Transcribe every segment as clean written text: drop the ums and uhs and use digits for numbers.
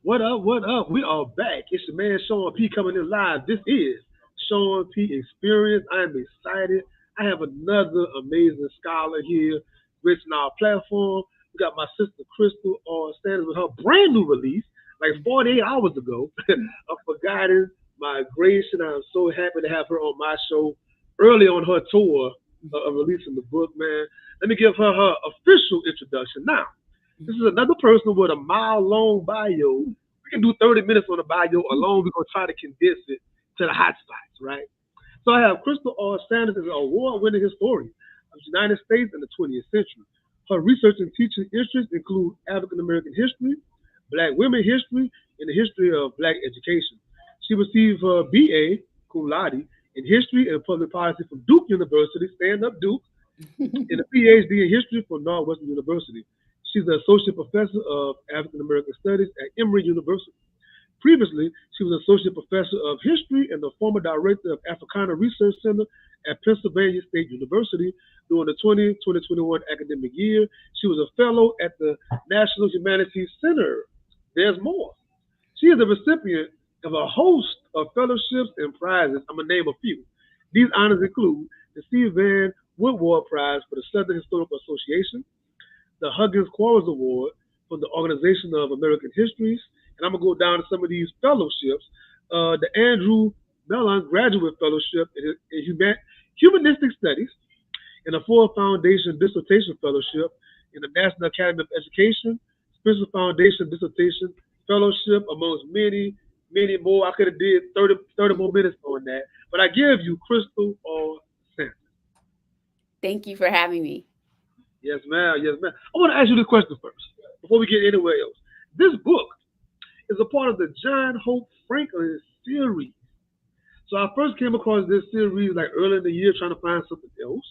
What up? What up? We are back. It's your man Sean P coming in live. This is Sean P Experience. I am excited. I have another amazing scholar here gracing our platform. We got my sister Crystal on standing with her brand new release, like 48 hours ago, of Forgotten Migration. I'm so happy to have her on my show early on her tour of releasing the book, man. Let me give her official introduction now. This is another person with a mile long bio. We can do 30 minutes on the bio alone. We're going to try to condense it to the hot spots, right? So I have Crystal R. Sanders as an award winning historian of the United States in the 20th century. Her research and teaching interests include African American history, Black women history, and the history of Black education. She received her BA, cum laude, in history and public policy from Duke University, stand up Duke, and a PhD in history from Northwestern University. She's an associate professor of African American Studies at Emory University. Previously, she was associate professor of history and the former director of Africana Research Center at Pennsylvania State University during the 2021 academic year. She was a fellow at the National Humanities Center. There's more. She is a recipient of a host of fellowships and prizes. I'm going to name a few. These honors include the C. Van Woodward Prize for the Southern Historical Association, the Huggins Quarles Award from the Organization of American Histories, and I'm gonna go down to some of these fellowships. The Andrew Mellon Graduate Fellowship in Humanistic Studies, and the Ford Foundation Dissertation Fellowship in the National Academy of Education, Spencer Foundation Dissertation Fellowship, amongst many, many more. I could have did 30 more minutes on that, but I give you Crystal or Sam. Thank you for having me. Yes, ma'am. Yes, ma'am. I want to ask you this question first before we get anywhere else. This book is a part of the John Hope Franklin series. So I first came across this series like early in the year trying to find something else.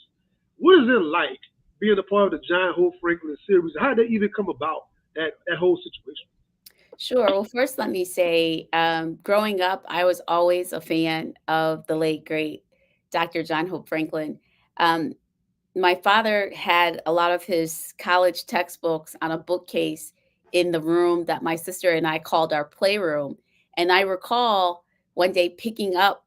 What is it like being a part of the John Hope Franklin series? How did that even come about, that whole situation? Sure. Well, first, let me say, growing up, I was always a fan of the late, great Dr. John Hope Franklin. Um, my father had a lot of his college textbooks on a bookcase in the room that my sister and I called our playroom. And I recall one day picking up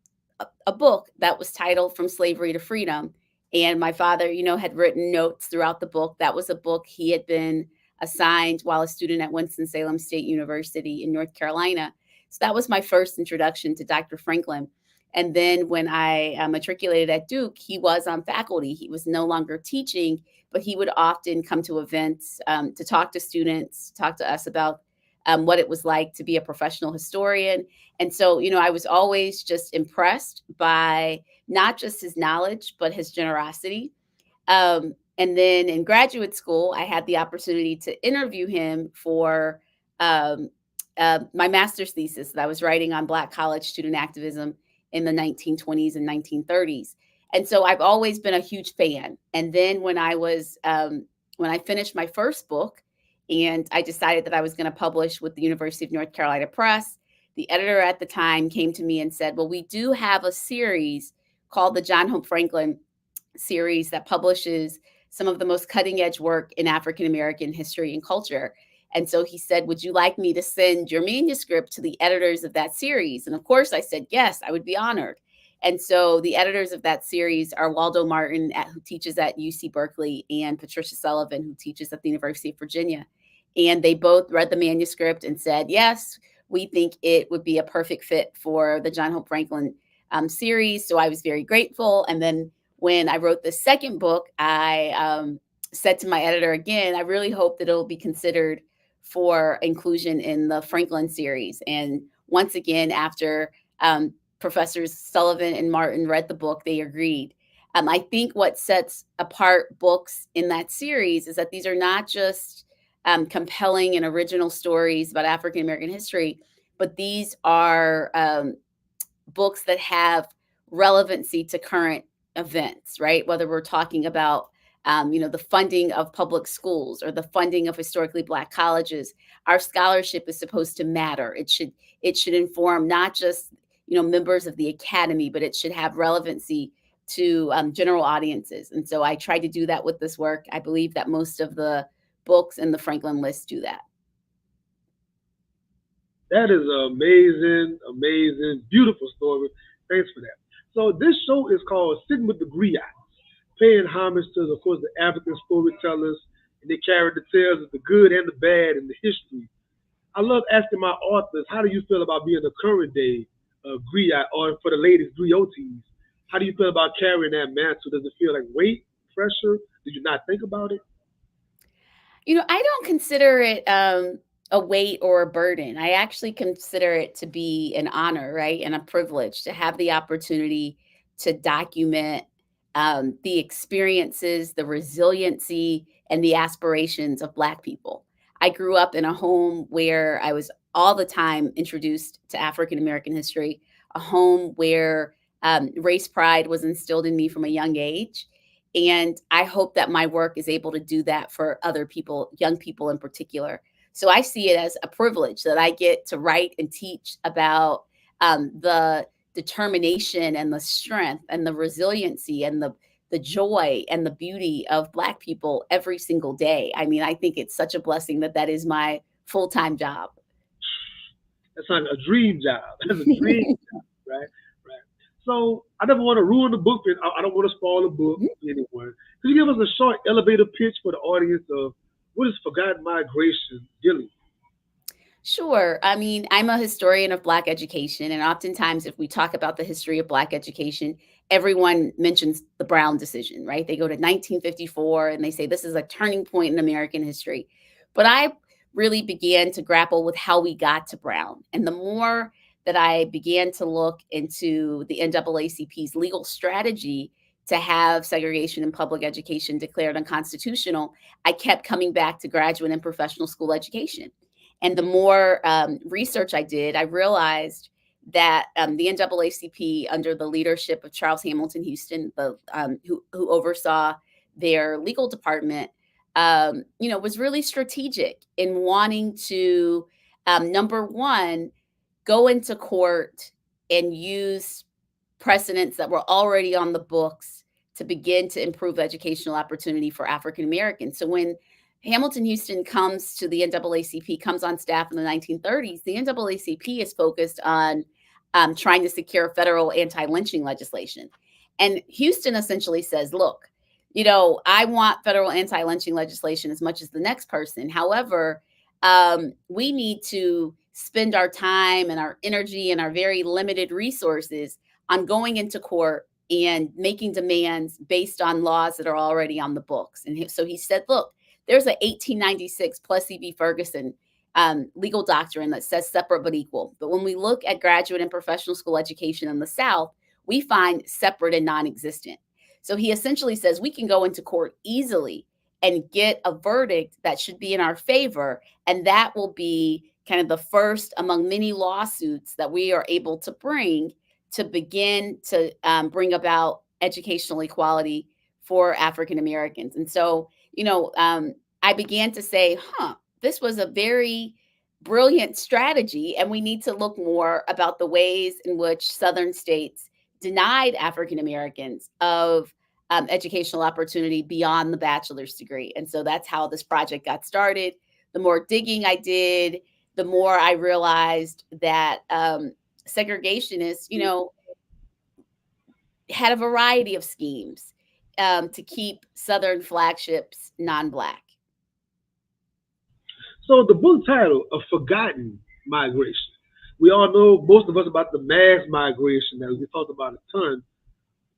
a book that was titled From Slavery to Freedom. And my father, had written notes throughout the book. That was a book he had been assigned while a student at Winston-Salem State University in North Carolina. So that was my first introduction to Dr. Franklin. And then when I matriculated at Duke, he was on faculty. He was no longer teaching, but he would often come to events to talk to students, talk to us about what it was like to be a professional historian. And so, I was always just impressed by not just his knowledge, but his generosity. And then in graduate school, I had the opportunity to interview him for um, my master's thesis that I was writing on Black college student activism in the 1920s and 1930s. And so I've always been a huge fan. And then when I finished my first book and I decided that I was going to publish with the University of North Carolina Press, the editor at the time came to me and said, well, we do have a series called the John Hope Franklin series that publishes some of the most cutting edge work in African American history and culture. And so he said, would you like me to send your manuscript to the editors of that series? And of course, I said, yes, I would be honored. And so the editors of that series are Waldo Martin, who teaches at UC Berkeley, and Patricia Sullivan, who teaches at the University of Virginia. And they both read the manuscript and said, yes, we think it would be a perfect fit for the John Hope Franklin series. So I was very grateful. And then when I wrote the second book, I said to my editor again, I really hope that it'll be considered for inclusion in the Franklin series. And once again, after Professors Sullivan and Martin read the book, they agreed. I think what sets apart books in that series is that these are not just compelling and original stories about African American history, but these are books that have relevancy to current events, right? Whether we're talking about the funding of public schools or the funding of historically Black colleges, our scholarship is supposed to matter. It should inform not just members of the academy, but it should have relevancy to general audiences. And so I tried to do that with this work. I believe that most of the books in the Franklin list do that. That is an amazing, amazing, beautiful story. Thanks for that. So this show is called Sitting with the Griots, paying homage to, of course, the African storytellers, and they carry the tales of the good and the bad in the history. I love asking my authors, how do you feel about being a current day griot, or for the ladies, griotes? How do you feel about carrying that mantle? Does it feel like weight, pressure? Did you not think about it? I don't consider it a weight or a burden. I actually consider it to be an honor, right? And a privilege to have the opportunity to document the experiences, the resiliency, and the aspirations of Black people. I grew up in a home where I was all the time introduced to African American history, a home where race pride was instilled in me from a young age. And I hope that my work is able to do that for other people, young people in particular. So I see it as a privilege that I get to write and teach about the determination and the strength and the resiliency and the joy and the beauty of Black people every single day. I mean, I think it's such a blessing that that is my full-time job. That's not a dream job. That's a dream job, right? Right. So I never want to ruin the book. And I don't want to spoil the book for anyone. Could you give us a short elevator pitch for the audience of what is Forgotten Migration dealing? Sure. I mean, I'm a historian of Black education. And oftentimes, if we talk about the history of Black education, everyone mentions the Brown decision, right? They go to 1954 and they say this is a turning point in American history. But I really began to grapple with how we got to Brown. And the more that I began to look into the NAACP's legal strategy to have segregation in public education declared unconstitutional, I kept coming back to graduate and professional school education. And the more research I did, I realized that the NAACP, under the leadership of Charles Hamilton Houston, who oversaw their legal department, was really strategic in wanting to, number one, go into court and use precedents that were already on the books to begin to improve educational opportunity for African Americans. So when Hamilton Houston comes to the NAACP, comes on staff in the 1930s, the NAACP is focused on trying to secure federal anti-lynching legislation. And Houston essentially says, look, I want federal anti-lynching legislation as much as the next person. However, we need to spend our time and our energy and our very limited resources on going into court and making demands based on laws that are already on the books. And so he said, look, there's a 1896 Plessy v. Ferguson legal doctrine that says separate but equal. But when we look at graduate and professional school education in the South, we find separate and non existent. So he essentially says we can go into court easily and get a verdict that should be in our favor. And that will be kind of the first among many lawsuits that we are able to bring to begin to bring about educational equality for African Americans. And so, I began to say, this was a very brilliant strategy. And we need to look more about the ways in which Southern states denied African Americans of educational opportunity beyond the bachelor's degree. And so that's how this project got started. The more digging I did, the more I realized that segregationists, had a variety of schemes to keep Southern flagships non-Black. So the book title, A Forgotten Migration. We all know, most of us, about the mass migration that we talked about a ton.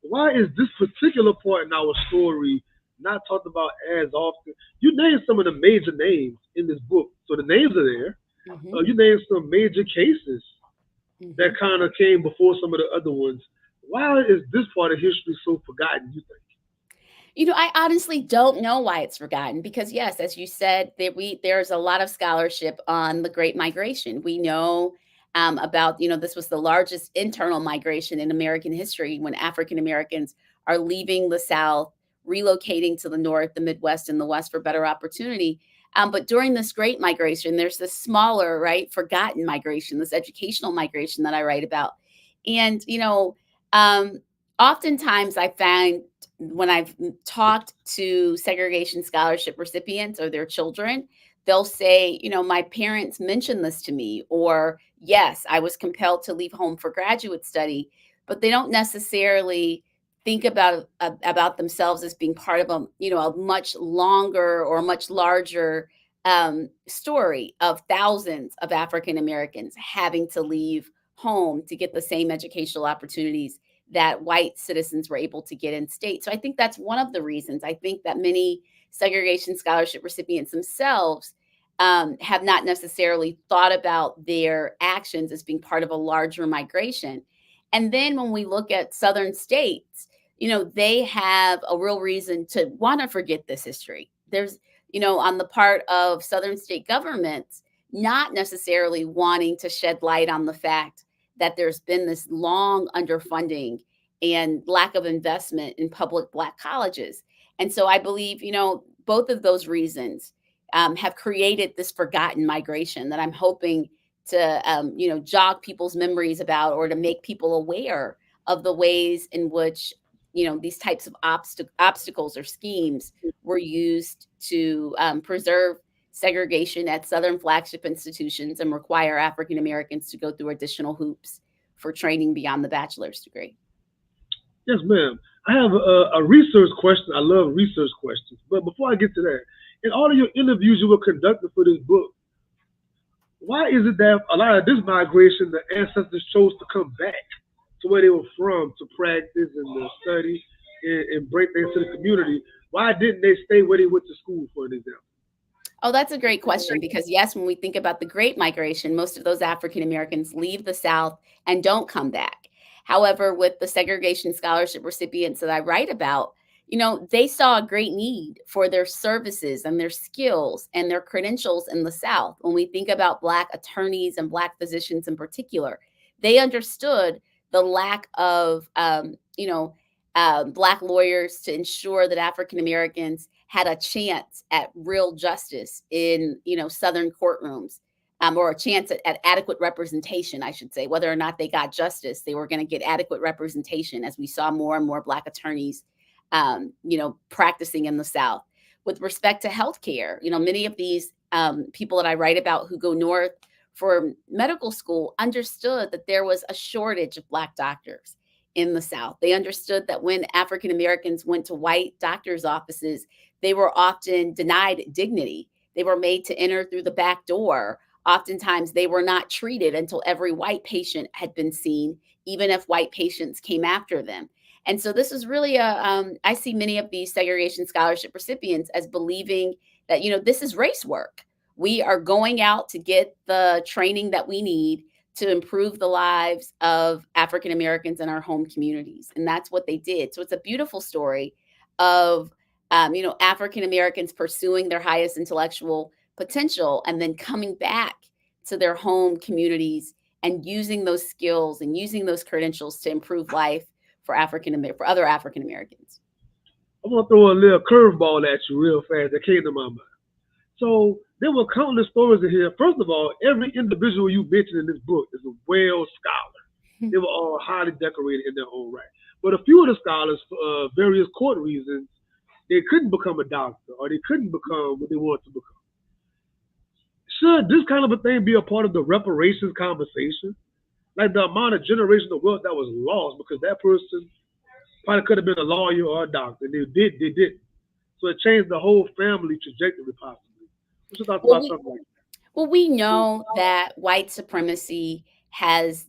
Why is this particular part in our story not talked about as often? You named some of the major names in this book, so the names are there. Hmm. You named some major cases that Hmm. kind of came before some of the other ones. Why is this part of history so forgotten, you think? I honestly don't know why it's forgotten because, yes, as you said, there's a lot of scholarship on the Great Migration. We know about, this was the largest internal migration in American history when African Americans are leaving the South, relocating to the North, the Midwest, and the West for better opportunity. But during this Great Migration, there's this smaller, right, forgotten migration, this educational migration that I write about. And, um, oftentimes I find when I've talked to segregation scholarship recipients or their children, they'll say, my parents mentioned this to me, or yes, I was compelled to leave home for graduate study, but they don't necessarily think about themselves as being part of a much longer or much larger story of thousands of African Americans having to leave home to get the same educational opportunities that white citizens were able to get in state. So I think that's one of the reasons. I think that many segregation scholarship recipients themselves have not necessarily thought about their actions as being part of a larger migration. And then when we look at Southern states, they have a real reason to want to forget this history. There's, on the part of Southern state governments, not necessarily wanting to shed light on the fact that there's been this long underfunding and lack of investment in public Black colleges. And so I believe, both of those reasons have created this forgotten migration that I'm hoping to, jog people's memories about, or to make people aware of the ways in which, these types of obstacles or schemes were used to preserve segregation at Southern flagship institutions and require African Americans to go through additional hoops for training beyond the bachelor's degree. Yes, ma'am. I have a research question. I love research questions. But before I get to that, in all of your interviews you were conducting for this book, why is it that a lot of this migration, the ancestors chose to come back to where they were from to practice and to study and bring things to the community? Why didn't they stay where they went to school, for an example? Oh, that's a great question because, yes, when we think about the Great Migration, most of those African Americans leave the South and don't come back. However, with the segregation scholarship recipients that I write about, they saw a great need for their services and their skills and their credentials in the South. When we think about Black attorneys and Black physicians in particular, they understood the lack of, Black lawyers to ensure that African Americans had a chance at real justice in Southern courtrooms, or a chance at adequate representation, I should say. Whether or not they got justice, they were going to get adequate representation, as we saw more and more Black attorneys practicing in the South. With respect to healthcare, many of these people that I write about who go north for medical school understood that there was a shortage of Black doctors in the South. They understood that when African Americans went to white doctors' offices, they were often denied dignity. They were made to enter through the back door. Oftentimes, they were not treated until every white patient had been seen, even if white patients came after them. And so, this is really I see many of these segregation scholarship recipients as believing that, this is race work. We are going out to get the training that we need to improve the lives of African Americans in our home communities. And that's what they did. So, it's a beautiful story of African Americans pursuing their highest intellectual potential and then coming back to their home communities and using those skills and using those credentials to improve life for other African Americans. I'm gonna throw a little curveball at you real fast that came to my mind. So there were countless stories in here. First of all, every individual you mentioned in this book is a well scholar. They were all highly decorated in their own right. But a few of the scholars, for various court reasons, they couldn't become a doctor or they couldn't become what they wanted to become. Should this kind of a thing be a part of the reparations conversation? Like the amount of generational wealth that was lost because that person probably could have been a lawyer or a doctor. They didn't. So it changed the whole family trajectory possibly. What's your thoughts Well, about we something like Well, we know that white supremacy has,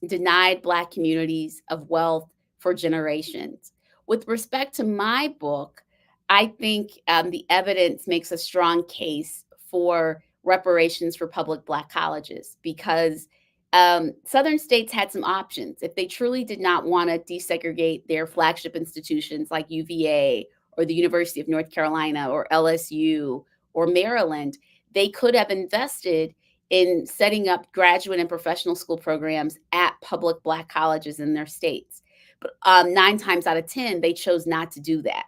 denied Black communities of wealth for generations. With respect to my book, I think the evidence makes a strong case for reparations for public Black colleges because Southern states had some options. If they truly did not want to desegregate their flagship institutions like UVA or the University of North Carolina or LSU or Maryland, they could have invested in setting up graduate and professional school programs at public Black colleges in their states. But 9 times out of 10, they chose not to do that.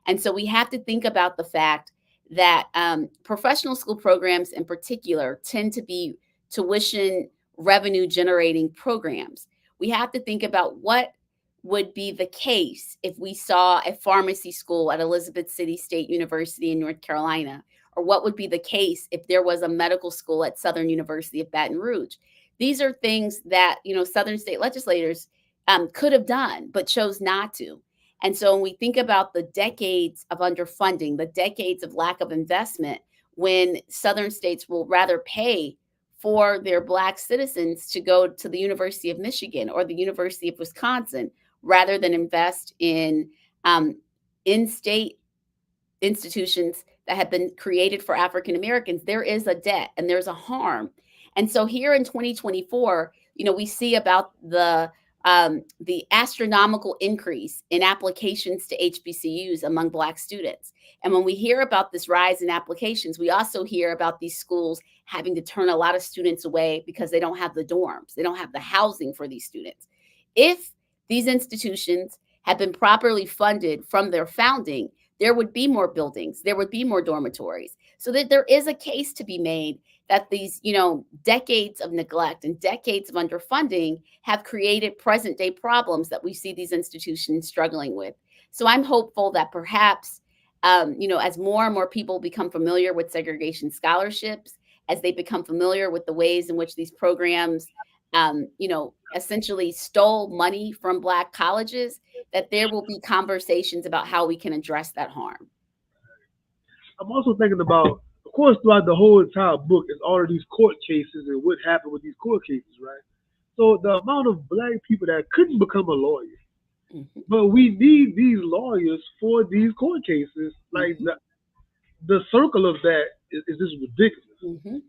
And so we have to think about the fact that professional school programs in particular tend to be tuition revenue generating programs. We have to think about what would be the case if we saw a pharmacy school at Elizabeth City State University in North Carolina, Or what would be the case if there was a medical school at Southern University of Baton Rouge? These are things that, Southern state legislators could have done, but chose not to. And so when we think about the decades of underfunding, the decades of lack of investment, when Southern states will rather pay for their Black citizens to go to the University of Michigan or the University of Wisconsin rather than invest um, in state institutions that have been created for African Americans, there is a debt and there's a harm. And so here in 2024, we see about the astronomical increase in applications to HBCUs among Black students. And when we hear about this rise in applications, we also hear about these schools having to turn a lot of students away because they don't have the dorms, they don't have the housing for these students. If these institutions had been properly funded from their founding, there would be more buildings, there would be more dormitories. So that there is a case to be made that these, decades of neglect and decades of underfunding have created present day problems that we see these institutions struggling with. So I'm hopeful that perhaps, as more and more people become familiar with segregation scholarships, as they become familiar with the ways in which these programs, essentially stole money from Black colleges, that there will be conversations about how we can address that harm. I'm also thinking about, of course, throughout the whole entire book is all of these court cases and what happened with these court cases, right? So the amount of black people that couldn't become a lawyer, Mhm, but we need these lawyers for these court cases. Like mhm, the circle of that is just ridiculous. mhm. So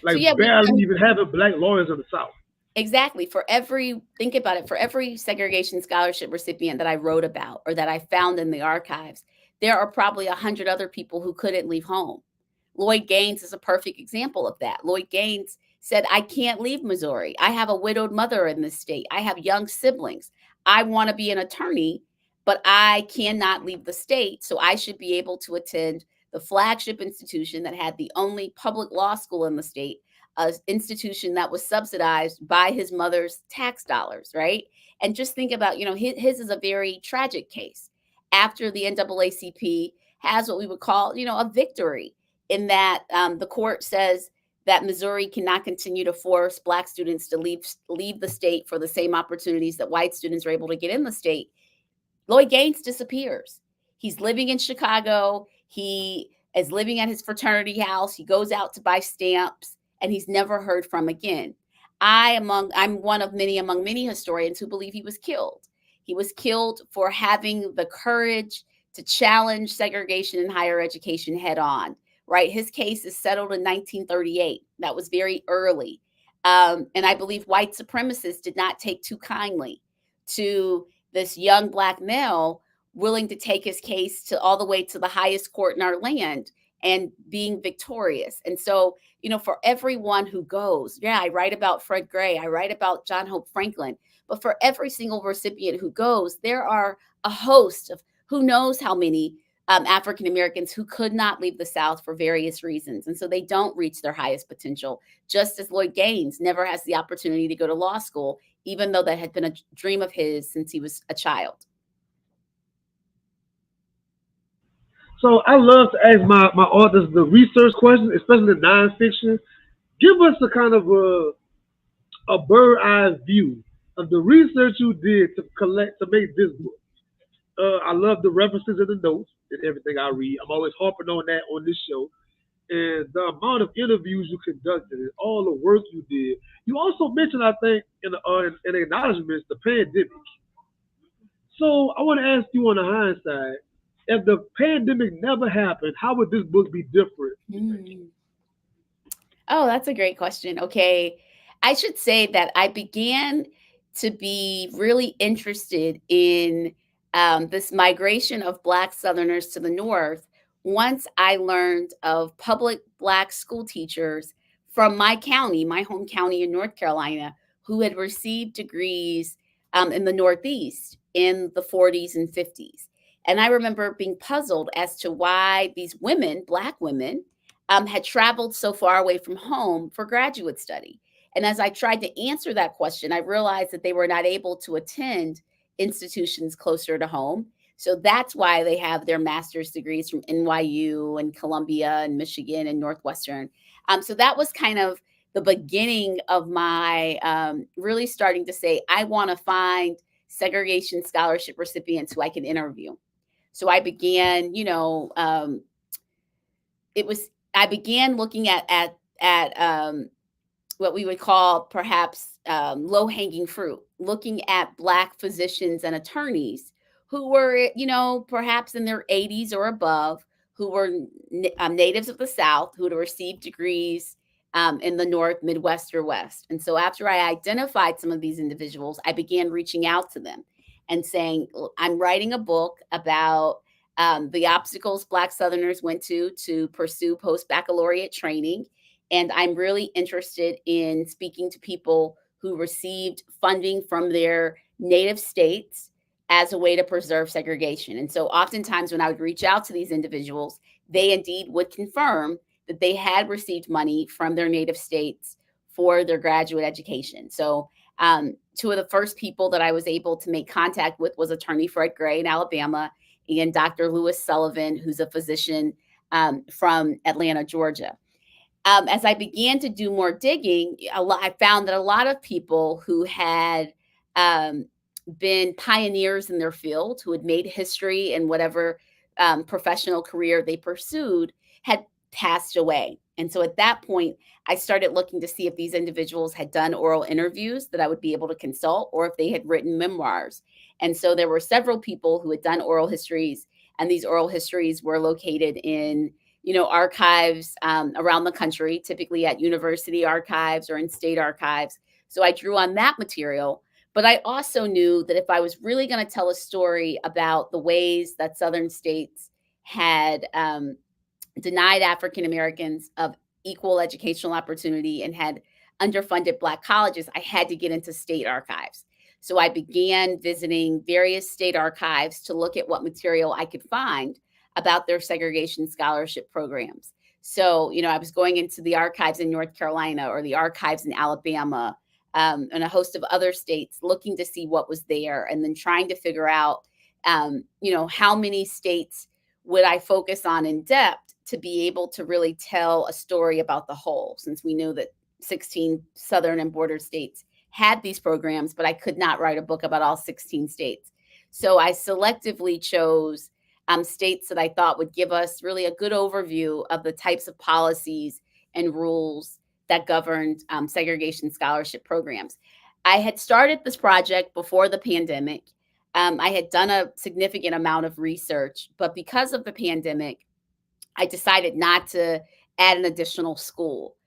Like yeah, barely even having black lawyers in the South. exactly. For every, think about it, for every segregation scholarship recipient that I wrote about or that I found in the archives, there are probably 100 other people who couldn't leave home. Lloyd Gaines is a perfect example of that. Lloyd Gaines said, I can't leave Missouri. I have a widowed mother in this state. I have young siblings. I want to be an attorney, but I cannot leave the state. So I should be able to attend the flagship institution that had the only public law school in the state, an institution that was subsidized by his mother's tax dollars, right? And just think about, his is a very tragic case. After the NAACP has what we would call, a victory, in that the court says that Missouri cannot continue to force Black students to leave the state for the same opportunities that white students are able to get in the state. Lloyd Gaines disappears. He's living in Chicago. He is living at his fraternity house. He goes out to buy stamps, and he's never heard from again. I'm one of many among many historians who believe he was killed. He was killed for having the courage to challenge segregation in higher education head on. Right, his case is settled in 1938. That was very early, and I believe white supremacists did not take too kindly to this young Black male willing to take his case to all the way to the highest court in our land and being victorious. And so, for everyone who goes, yeah, I write about Fred Gray, I write about John Hope Franklin, but for every single recipient who goes, there are a host of who knows how many African Americans who could not leave the South for various reasons. And so they don't reach their highest potential, just as Lloyd Gaines never has the opportunity to go to law school, even though that had been a dream of his since he was a child. So I love to ask my authors the research questions, especially the nonfiction. Give us a kind of a bird eye view of the research you did to collect to make this book. I love the references in the notes and everything I read. I'm always harping on that on this show. And the amount of interviews you conducted and all the work you did. You also mentioned, I think, in acknowledgments, the pandemic. So I want to ask you on the hindsight, if the pandemic never happened, how would this book be different, you think? Mm. Oh, that's a great question. Okay. I should say that I began to be really interested in this migration of Black Southerners to the North once I learned of public Black school teachers from my county, my home county in North Carolina, who had received degrees in the Northeast in the 40s and 50s. And I remember being puzzled as to why these women, Black women, had traveled so far away from home for graduate study. And as I tried to answer that question, I realized that they were not able to attend institutions closer to home. So that's why they have their master's degrees from NYU and Columbia and Michigan and Northwestern. So that was kind of the beginning of my really starting to say, I want to find segregation scholarship recipients who I can interview. So I began, it was I began looking at what we would call perhaps low hanging fruit, looking at Black physicians and attorneys who were, perhaps in their 80s or above, who were natives of the South, who had received degrees in the North, Midwest, or West. And so after I identified some of these individuals, I began reaching out to them and saying, I'm writing a book about the obstacles Black Southerners went to pursue post baccalaureate training, and I'm really interested in speaking to people who received funding from their native states as a way to preserve segregation. And so oftentimes when I would reach out to these individuals, they indeed would confirm that they had received money from their native states for their graduate education. So two of the first people that I was able to make contact with was attorney Fred Gray in Alabama and Dr. Lewis Sullivan, who's a physician from Atlanta, Georgia. As I began to do more digging, I found that a lot of people who had um, been pioneers in their field, who had made history in whatever professional career they pursued, had passed away. And so at that point, I started looking to see if these individuals had done oral interviews that I would be able to consult or if they had written memoirs. And so there were several people who had done oral histories, and these oral histories were located in archives around the country, typically at university archives or in state archives. So I drew on that material. But I also knew that if I was really going to tell a story about the ways that Southern states had denied African Americans of equal educational opportunity and had underfunded Black colleges, I had to get into state archives. So I began visiting various state archives to look at what material I could find about their segregation scholarship programs. So, I was going into the archives in North Carolina or the archives in Alabama and a host of other states looking to see what was there and then trying to figure out, how many states would I focus on in depth to be able to really tell a story about the whole, since we know that 16 southern and border states had these programs, but I could not write a book about all 16 states. So I selectively chose states that I thought would give us really a good overview of the types of policies and rules that governed segregation scholarship programs. I had started this project before the pandemic. I had done a significant amount of research, but because of the pandemic, I decided not to add an additional school.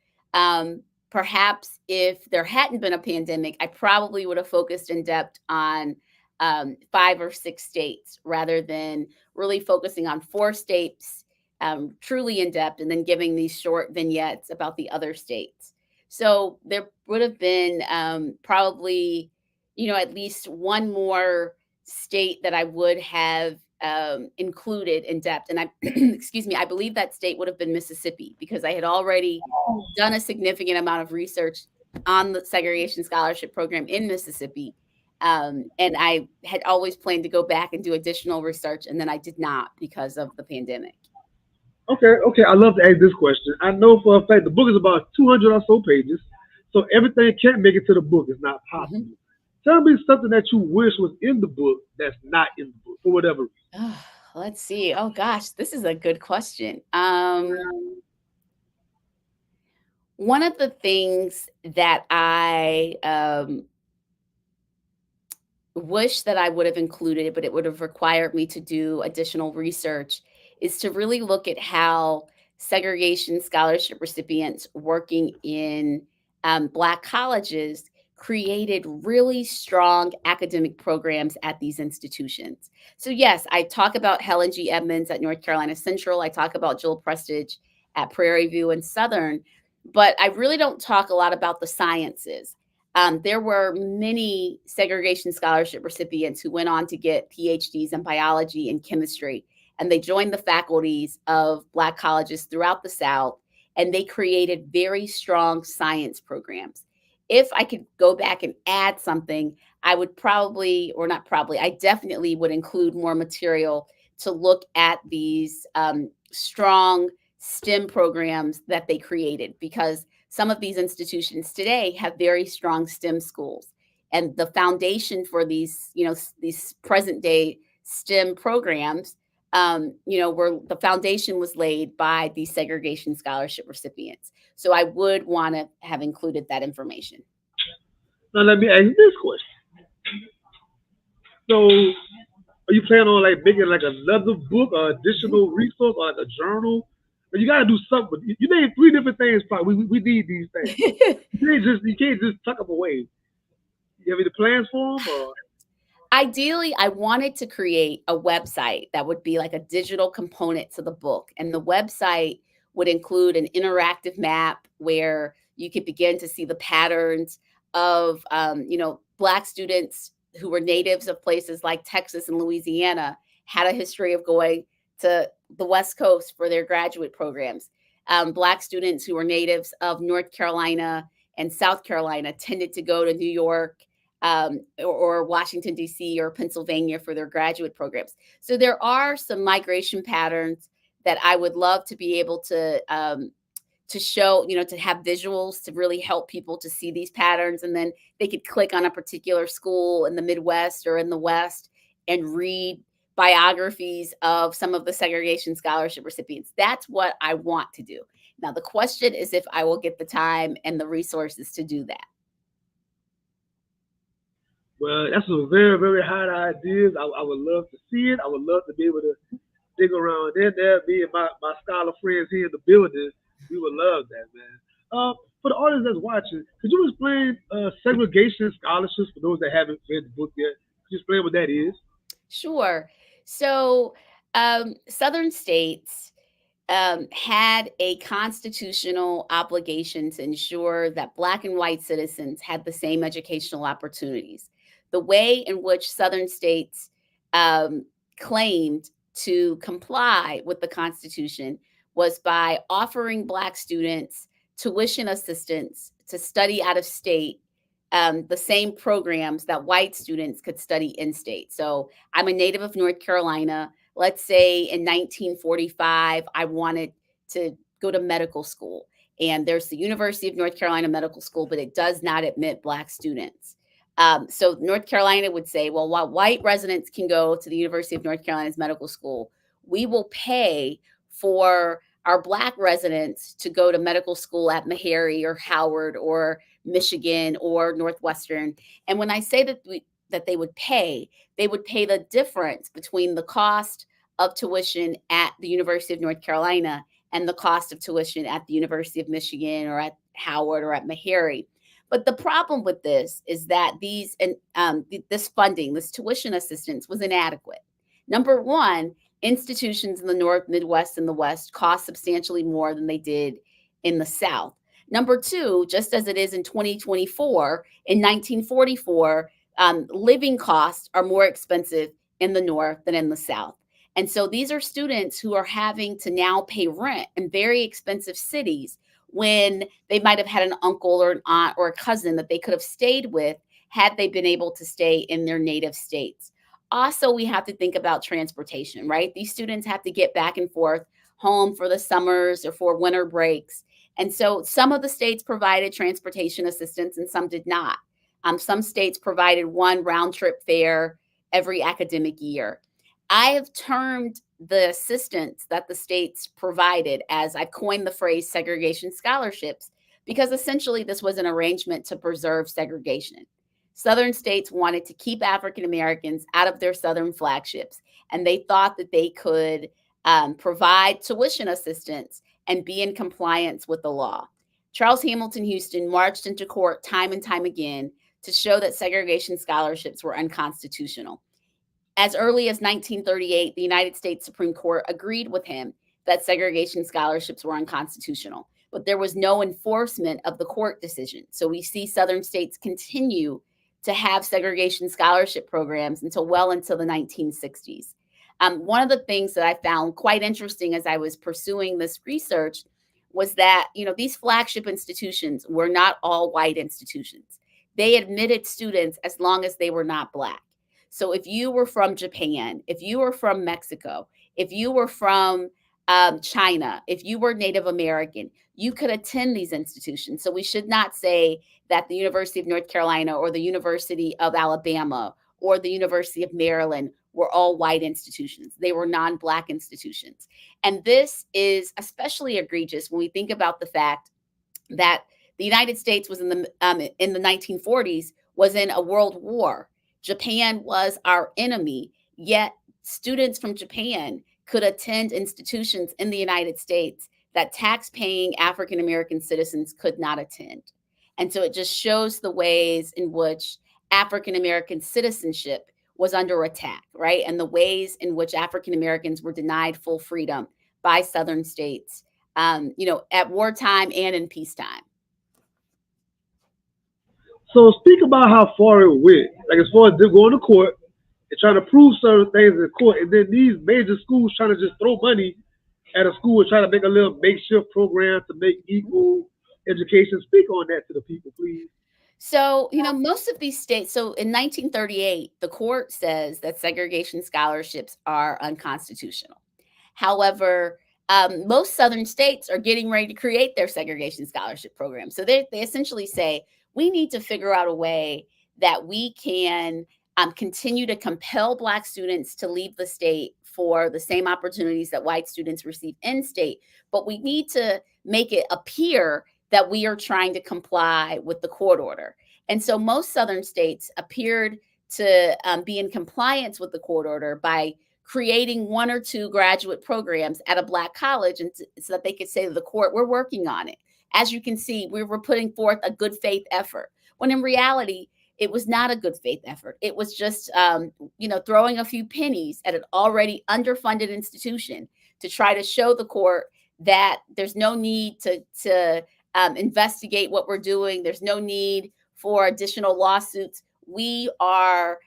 Perhaps if there hadn't been a pandemic, I probably would have focused in depth on 5 or 6 states rather than really focusing on 4 states truly in depth and then giving these short vignettes about the other states. So there would have been probably, at least one more state that I would have included in depth. And I, excuse me, I believe that state would have been Mississippi because I had already done a significant amount of research on the segregation scholarship program in Mississippi. And I had always planned to go back and do additional research, and then I did not because of the pandemic. Okay, okay. I love to ask this question. I know for a fact the book is about 200 or so pages, so everything can't make it to the book. It's not Mhm. possible. Tell me something that you wish was in the book that's not in the book for whatever reason. Oh, let's see. Oh gosh, this is a good question. One of the things that I wish that I would have included, but it would have required me to do additional research, is to really look at how segregation scholarship recipients working in Black colleges created really strong academic programs at these institutions. So, yes, I talk about Helen G. Edmonds at North Carolina Central, I talk about Joel Prestige at Prairie View and Southern, but I really don't talk a lot about the sciences. There were many segregation scholarship recipients who went on to get PhDs in biology and chemistry, and they joined the faculties of Black colleges throughout the South, and they created very strong science programs. if I could go back and add something, I would probably, or not probably, I definitely would include more material to look at these strong STEM programs that they created, because some of these institutions today have very strong STEM schools. And the foundation for these, these present day STEM programs, where the foundation was laid by these segregation scholarship recipients. So I would want to have included that information. Now let me ask you this question. So, are you planning on like making like another book or additional resource or like a journal? But you gotta do something. You name three different things. Probably we need these things. You can't just tuck them away. You have any plans for them or? Ideally, I wanted to create a website that would be like a digital component to the book. And the website would include an interactive map where you could begin to see the patterns of, Black students who were natives of places like Texas and Louisiana had a history of going to the West Coast for their graduate programs. Black students who were natives of North Carolina and South Carolina tended to go to New York, or Washington, D.C., or Pennsylvania for their graduate programs. So there are some migration patterns that I would love to be able to show, to have visuals to really help people to see these patterns. And then they could click on a particular school in the Midwest or in the West and read biographies of some of the segregation scholarship recipients. That's what I want to do. Now, the question is if I will get the time and the resources to do that. Well, that's some very, very hot ideas. I would love to see it. I would love to be able to dig around in there. Me and my scholar friends here in the building, we would love that, man. For the audience that's watching, could you explain segregation scholarships for those that haven't read the book yet? Could you explain what that is? Sure. So, Southern states had a constitutional obligation to ensure that Black and white citizens had the same educational opportunities. The way in which Southern states um, claimed to comply with the Constitution was by offering Black students tuition assistance to study out of state, the same programs that white students could study in state. So I'm a native of North Carolina. Let's say in 1945, I wanted to go to medical school. And there's the University of North Carolina Medical School, but it does not admit Black students. So North Carolina would say, well, while white residents can go to the University of North Carolina's medical school, we will pay for our Black residents to go to medical school at Meharry or Howard or Michigan or Northwestern. And when I say that they would pay the difference between the cost of tuition at the University of North Carolina and the cost of tuition at the University of Michigan or at Howard or at Meharry. But the problem with this is that this funding, this tuition assistance, was inadequate. Number one, institutions in the North, Midwest, and the West cost substantially more than they did in the South. Number two, just as it is in 2024, in 1944, living costs are more expensive in the North than in the South. And so these are students who are having to now pay rent in very expensive cities when they might have had an uncle or an aunt or a cousin that they could have stayed with had they been able to stay in their native states. Also, we have to think about transportation, right? These students have to get back and forth home for the summers or for winter breaks. And so some of the states provided transportation assistance and some did not. Some states provided one round trip fare every academic year. I have termed the assistance that the states provided as, I've coined the phrase segregation scholarships, because essentially this was an arrangement to preserve segregation. Southern states wanted to keep African Americans out of their Southern flagships, and they thought that they could provide tuition assistance and be in compliance with the law. Charles Hamilton Houston marched into court time and time again to show that segregation scholarships were unconstitutional. As early as 1938, the United States Supreme Court agreed with him that segregation scholarships were unconstitutional, but there was no enforcement of the court decision. So we see Southern states continue to have segregation scholarship programs until well into the 1960s. One of the things that I found quite interesting as I was pursuing this research was that, these flagship institutions were not all white institutions. They admitted students as long as they were not black. So if you were from Japan, if you were from Mexico, if you were from China, if you were Native American, you could attend these institutions. So we should not say that the University of North Carolina or the University of Alabama or the University of Maryland were all white institutions. They were non-black institutions. And this is especially egregious when we think about the fact that the United States was in the 1940s was in a world war. Japan was our enemy, yet students from Japan could attend institutions in the United States that tax-paying African American citizens could not attend. And so it just shows the ways in which African American citizenship was under attack, right? And the ways in which African Americans were denied full freedom by Southern states, at wartime and in peacetime. So speak about how far it went. Like as far as them going to court and trying to prove certain things in court, and then these major schools trying to just throw money at a school and try to make a little makeshift program to make equal education. Speak on that to the people, please. So, most of these states, so in 1938, the court says that segregation scholarships are unconstitutional. However, most Southern states are getting ready to create their segregation scholarship program. So they essentially say we need to figure out a way that we can continue to compel Black students to leave the state for the same opportunities that white students receive in state, but we need to make it appear that we are trying to comply with the court order. And so most Southern states appeared to be in compliance with the court order by creating one or two graduate programs at a Black college, and so that they could say to the court, we're working on it. As you can see, we were putting forth a good faith effort, when in reality, it was not a good faith effort. It was just, throwing a few pennies at an already underfunded institution to try to show the court that there's no need to investigate what we're doing. There's no need for additional lawsuits. We are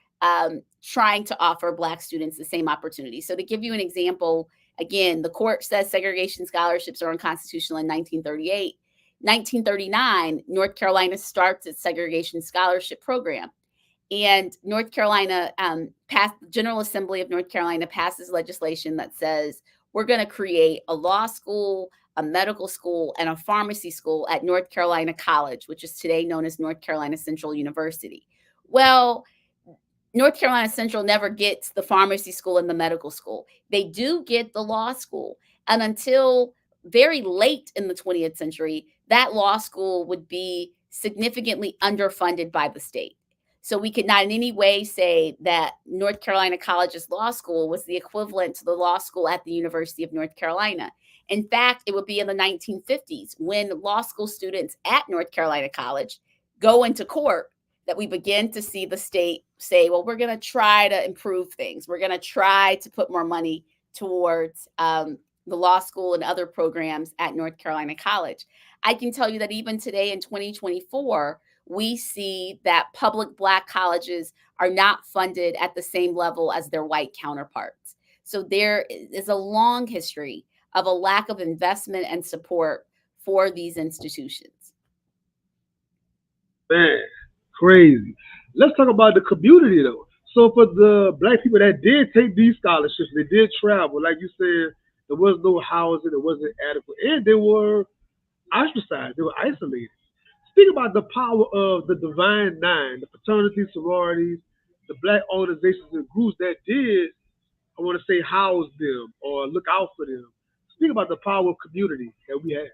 trying to offer Black students the same opportunity. So to give you an example, again, the court says segregation scholarships are unconstitutional in 1938. 1939, North Carolina starts its segregation scholarship program. And North Carolina passed, the General Assembly of North Carolina passes legislation that says we're going to create a law school, a medical school, and a pharmacy school at North Carolina College, which is today known as North Carolina Central University. Well, North Carolina Central never gets the pharmacy school and the medical school. They do get the law school. And until very late in the 20th century, that law school would be significantly underfunded by the state. So we could not in any way say that North Carolina College's law school was the equivalent to the law school at the University of North Carolina. In fact, it would be in the 1950s when law school students at North Carolina College go into court that we begin to see the state say, well, we're going to try to improve things. We're going to try to put more money towards the law school and other programs at North Carolina College. I can tell you that even today in 2024, we see that public Black colleges are not funded at the same level as their white counterparts. So there is a long history of a lack of investment and support for these institutions. Man, crazy. Let's talk about the community though. So for the Black people that did take these scholarships, they did travel. Like you said, there was no housing, it wasn't adequate, and they were ostracized, they were isolated. Speak about the power of the Divine Nine, the fraternities, sororities, the Black organizations and groups that did, I want to say, house them or look out for them. Speak about the power of community that we have.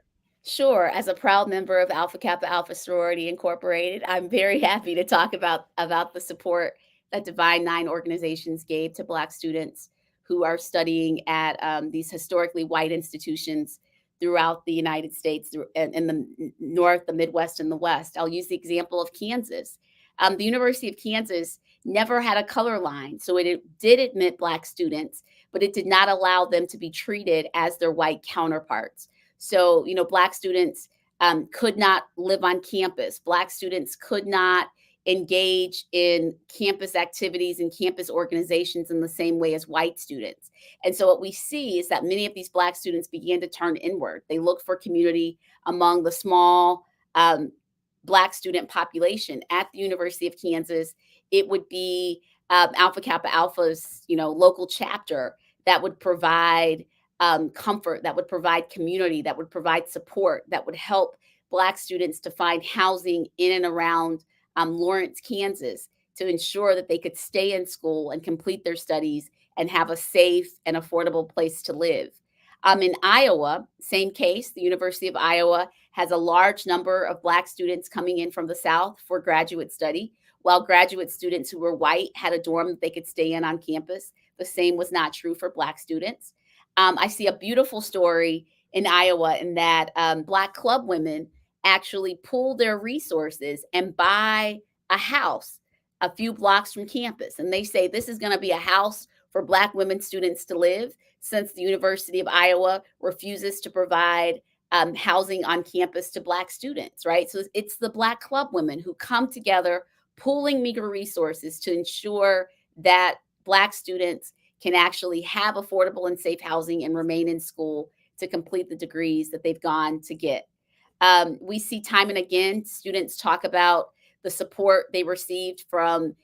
Sure. As a proud member of Alpha Kappa Alpha Sorority Incorporated, I'm very happy to talk about the support that Divine Nine organizations gave to Black students who are studying at these historically white institutions throughout the United States, in the North, the Midwest, and the West. I'll use the example of Kansas. The University of Kansas never had a color line, so it did admit Black students, but it did not allow them to be treated as their white counterparts. So, Black students could not live on campus. Black students could not engage in campus activities and campus organizations in the same way as white students. And so what we see is that many of these Black students began to turn inward. They look for community among the small um, Black student population at the University of Kansas. It would be Alpha Kappa Alpha's, local chapter that would provide comfort, that would provide community, that would provide support, that would help Black students to find housing in and around Lawrence, Kansas, to ensure that they could stay in school and complete their studies and have a safe and affordable place to live. In Iowa, same case, the University of Iowa has a large number of Black students coming in from the South for graduate study, while graduate students who were white had a dorm that they could stay in on campus. The same was not true for Black students. I see a beautiful story in Iowa in that Black club women actually pool their resources and buy a house a few blocks from campus. And they say this is going to be a house for Black women students to live, since the University of Iowa refuses to provide housing on campus to Black students, right? So it's the Black club women who come together, pooling meager resources to ensure that Black students can actually have affordable and safe housing and remain in school to complete the degrees that they've gone to get. We see time and again students talk about the support they received from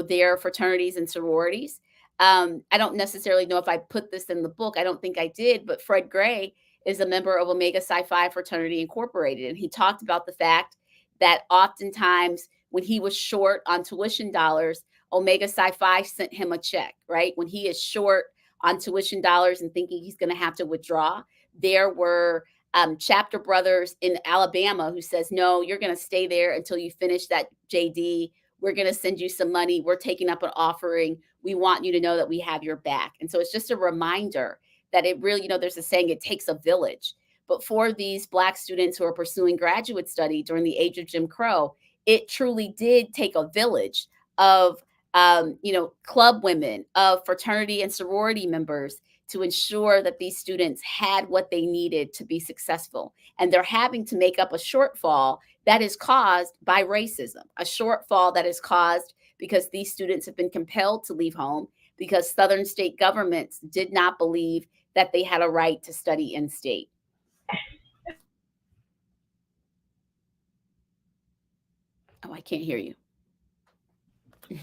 their fraternities and sororities. I don't necessarily know if I put this in the book. I don't think I did, but Fred Gray is a member of Omega Psi Phi Fraternity Incorporated, and he talked about the fact that oftentimes when he was short on tuition dollars, Omega Psi Phi sent him a check. Right when he is short on tuition dollars and thinking he's going to have to withdraw, there were chapter brothers in Alabama who says, no, you're going to stay there until you finish that JD. We're going to send you some money. We're taking up an offering. We want you to know that we have your back. And so it's just a reminder that it really, there's a saying, it takes a village. But for these Black students who are pursuing graduate study during the age of Jim Crow, it truly did take a village of, club women, of fraternity and sorority members to ensure that these students had what they needed to be successful. And they're having to make up a shortfall that is caused by racism, a shortfall that is caused because these students have been compelled to leave home because Southern state governments did not believe that they had a right to study in state. Oh, I can't hear you.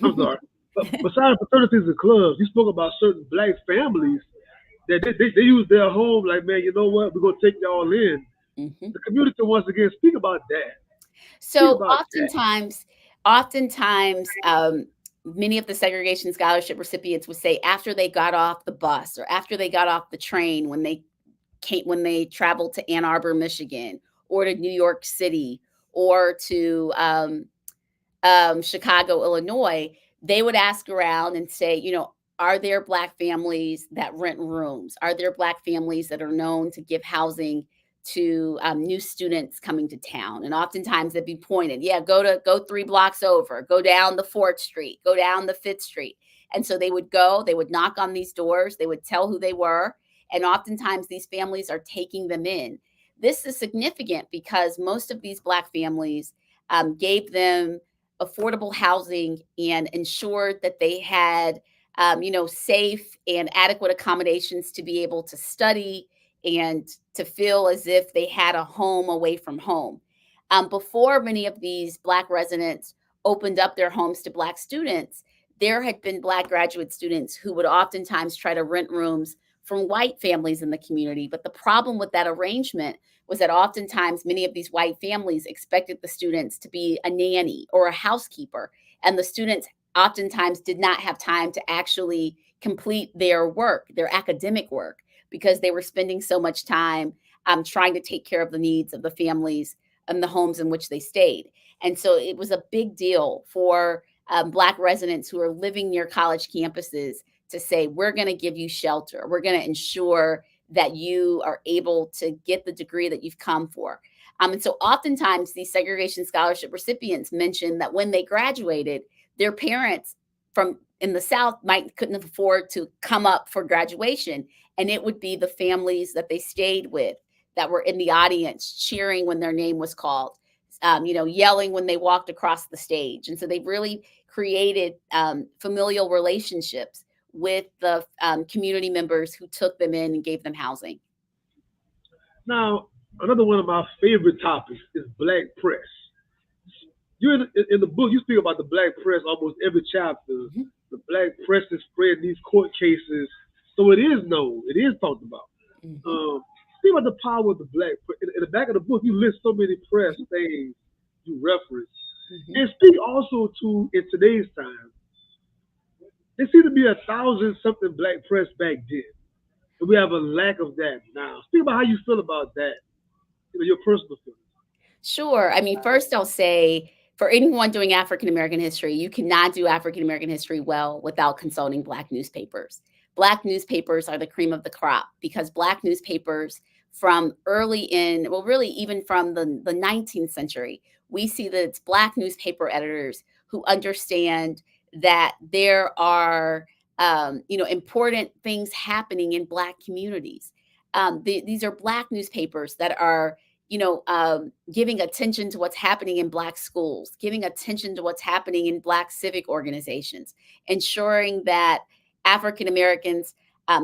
I'm sorry. But besides fraternities and clubs, you spoke about certain Black families that they use their home like, man, you know what? We're gonna take y'all in. Mm-hmm. The community once again, speak about that. Speak So about that. oftentimes, many of the segregation scholarship recipients would say after they got off the bus or after they got off the train when they traveled to Ann Arbor, Michigan, or to New York City, or to Chicago, Illinois, they would ask around and say, are there Black families that rent rooms? Are there Black families that are known to give housing to new students coming to town? And oftentimes they'd be pointed, yeah, go 3 blocks over, go down the 4th Street, go down the 5th Street. And so they would go, they would knock on these doors, they would tell who they were. And oftentimes these families are taking them in. This is significant because most of these Black families gave them affordable housing and ensured that they had safe and adequate accommodations to be able to study and to feel as if they had a home away from home. Before many of these Black residents opened up their homes to Black students, there had been Black graduate students who would oftentimes try to rent rooms from white families in the community. But the problem with that arrangement was that oftentimes many of these white families expected the students to be a nanny or a housekeeper, and the students oftentimes did not have time to actually complete their work, their academic work, because they were spending so much time trying to take care of the needs of the families and the homes in which they stayed. And so it was a big deal for Black residents who are living near college campuses to say, we're going to give you shelter. We're going to ensure that you are able to get the degree that you've come for. And so oftentimes these segregation scholarship recipients mention that when they graduated, their parents from in the South couldn't afford to come up for graduation. And it would be the families that they stayed with that were in the audience cheering when their name was called, yelling when they walked across the stage. And so they've really created familial relationships with the community members who took them in and gave them housing. Now, another one of my favorite topics is black press. You in the book, you speak about the black press almost every chapter. Mhm. The black press is spreading these court cases, so it is known, it is talked about. Mhm. Um, Speak about the power of the black press. In the back of the book, you list so many press things you reference, Mhm. and speak also to in today's time. There seemed to be a thousand something black press back then, and we have a lack of that now. Speak about how you feel about that. Your personal feelings. Sure. I mean, first I'll say for anyone doing African American history, you cannot do African American history well without consulting Black newspapers. Black newspapers are the cream of the crop because Black newspapers from early in, well, really even from the 19th century, we see that it's Black newspaper editors who understand that there are, important things happening in Black communities. These are Black newspapers that are giving attention to what's happening in Black schools, giving attention to what's happening in Black civic organizations, ensuring that African Americans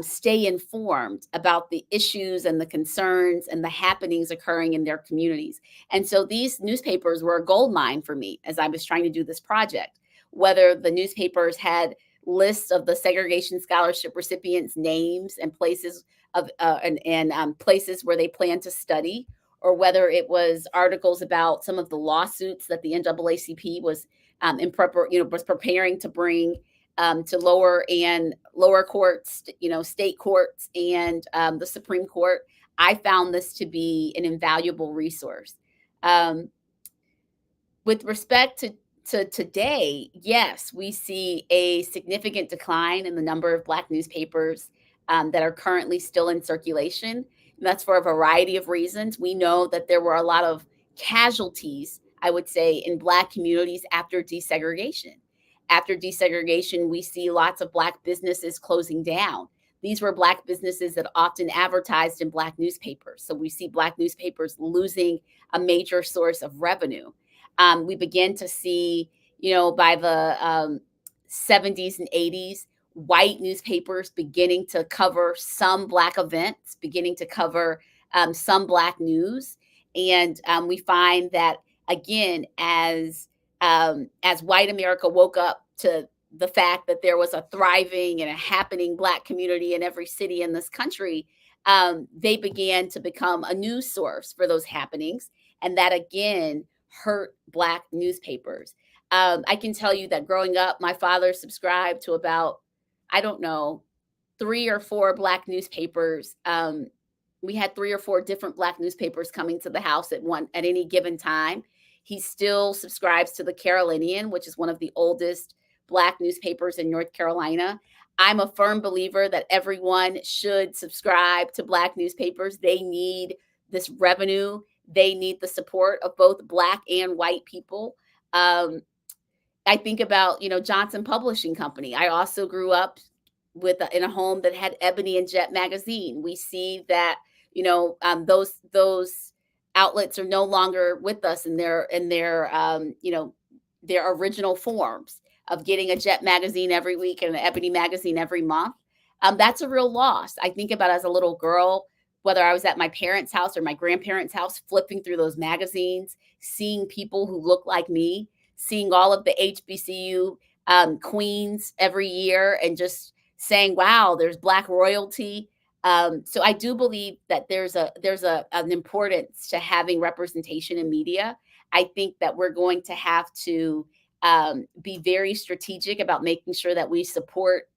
stay informed about the issues and the concerns and the happenings occurring in their communities. And so these newspapers were a gold mine for me as I was trying to do this project. Whether the newspapers had lists of the segregation scholarship recipients' names and places of and places where they plan to study, or whether it was articles about some of the lawsuits that the NAACP was was preparing to bring to lower courts, state courts, and the Supreme Court. I found this to be an invaluable resource. Um, with respect to today, yes, we see a significant decline in the number of Black newspapers that are currently still in circulation. And that's for a variety of reasons. We know that there were a lot of casualties, I would say, in Black communities after desegregation. After desegregation, we see lots of Black businesses closing down. These were Black businesses that often advertised in Black newspapers. So we see Black newspapers losing a major source of revenue. We begin to see, by the 70s and 80s, white newspapers beginning to cover some Black events, beginning to cover some Black news. And we find that, again, as white America woke up to the fact that there was a thriving and a happening Black community in every city in this country, they began to become a news source for those happenings. And that, again, hurt Black newspapers. I can tell you that growing up, my father subscribed to about, I don't know, three or four Black newspapers. We had three or four different Black newspapers coming to the house at any given time. He still subscribes to the Carolinian, which is one of the oldest Black newspapers in North Carolina. I'm a firm believer that everyone should subscribe to Black newspapers. They need this revenue. They need the support of both Black and white people. Um, I think about, Johnson Publishing Company. I also grew up in a home that had Ebony and Jet magazine. We see that, those outlets are no longer with us in their original forms of getting a Jet magazine every week and an Ebony magazine every month. That's a real loss. I think about as a little girl, whether I was at my parents' house or my grandparents' house, flipping through those magazines, seeing people who look like me, seeing all of the HBCU queens every year, and just saying, "Wow, there's Black royalty." So I do believe that there's an importance to having representation in media. I think that we're going to have to be very strategic about making sure that we support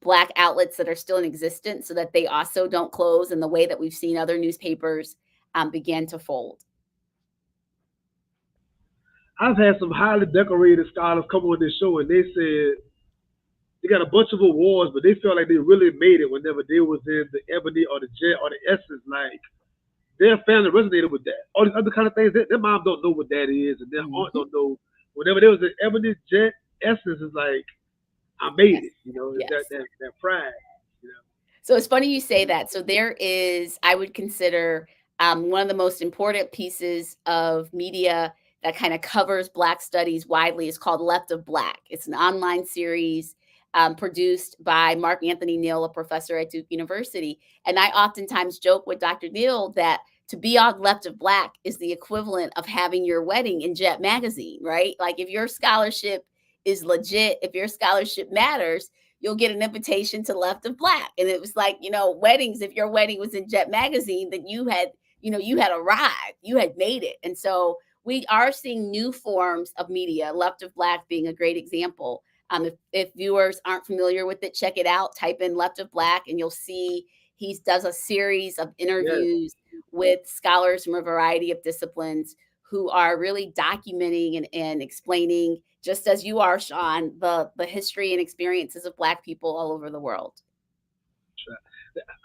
Black outlets that are still in existence so that they also don't close in the way that we've seen other newspapers begin to fold. I've had some highly decorated scholars come on this show, and they said they got a bunch of awards, but they felt like they really made it whenever they was in the Ebony or the Jet or the Essence. Like their family resonated with that. All these other kind of things, their mom don't know what that is, and their aunt Mhm. don't know. Whenever there was an Ebony, Jet, Essence is like I made Yes. it. It's that Yes. that pride. You know. So it's funny you say that. So there is, I would consider, one of the most important pieces of media that kind of covers Black studies widely. It's called Left of Black. It's an online series produced by Mark Anthony Neal, a professor at Duke University. And I oftentimes joke with Dr. Neal that to be on Left of Black is the equivalent of having your wedding in Jet Magazine, right? Like if your scholarship is legit, if your scholarship matters, you'll get an invitation to Left of Black. And it was like, weddings, if your wedding was in Jet Magazine, then you had arrived, you had made it. And so we are seeing new forms of media, Left of Black being a great example. If viewers aren't familiar with it, check it out. Type in Left of Black, and you'll see he does a series of Yes. interviews with scholars from a variety of disciplines who are really documenting and explaining, just as you are, Sean, the history and experiences of Black people all over the world.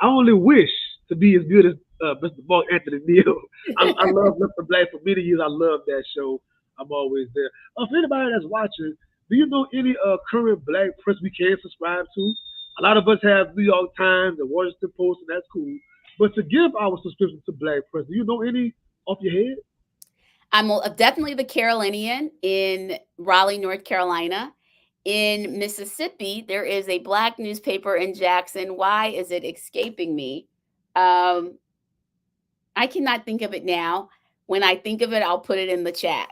I only wish to be as good as Mr. Mark Anthony Neal. I love Mr. Black for many years. I love that show. I'm always there. For anybody that's watching, do you know any current Black press we can subscribe to? A lot of us have New York Times and Washington Post, and that's cool. But to give our subscription to Black press, do you know any off your head? I'm definitely the Carolinian in Raleigh, North Carolina. In Mississippi, there is a Black newspaper in Jackson. Why is it escaping me? Um, I cannot think of it now. When I think of it, I'll put it in the chat.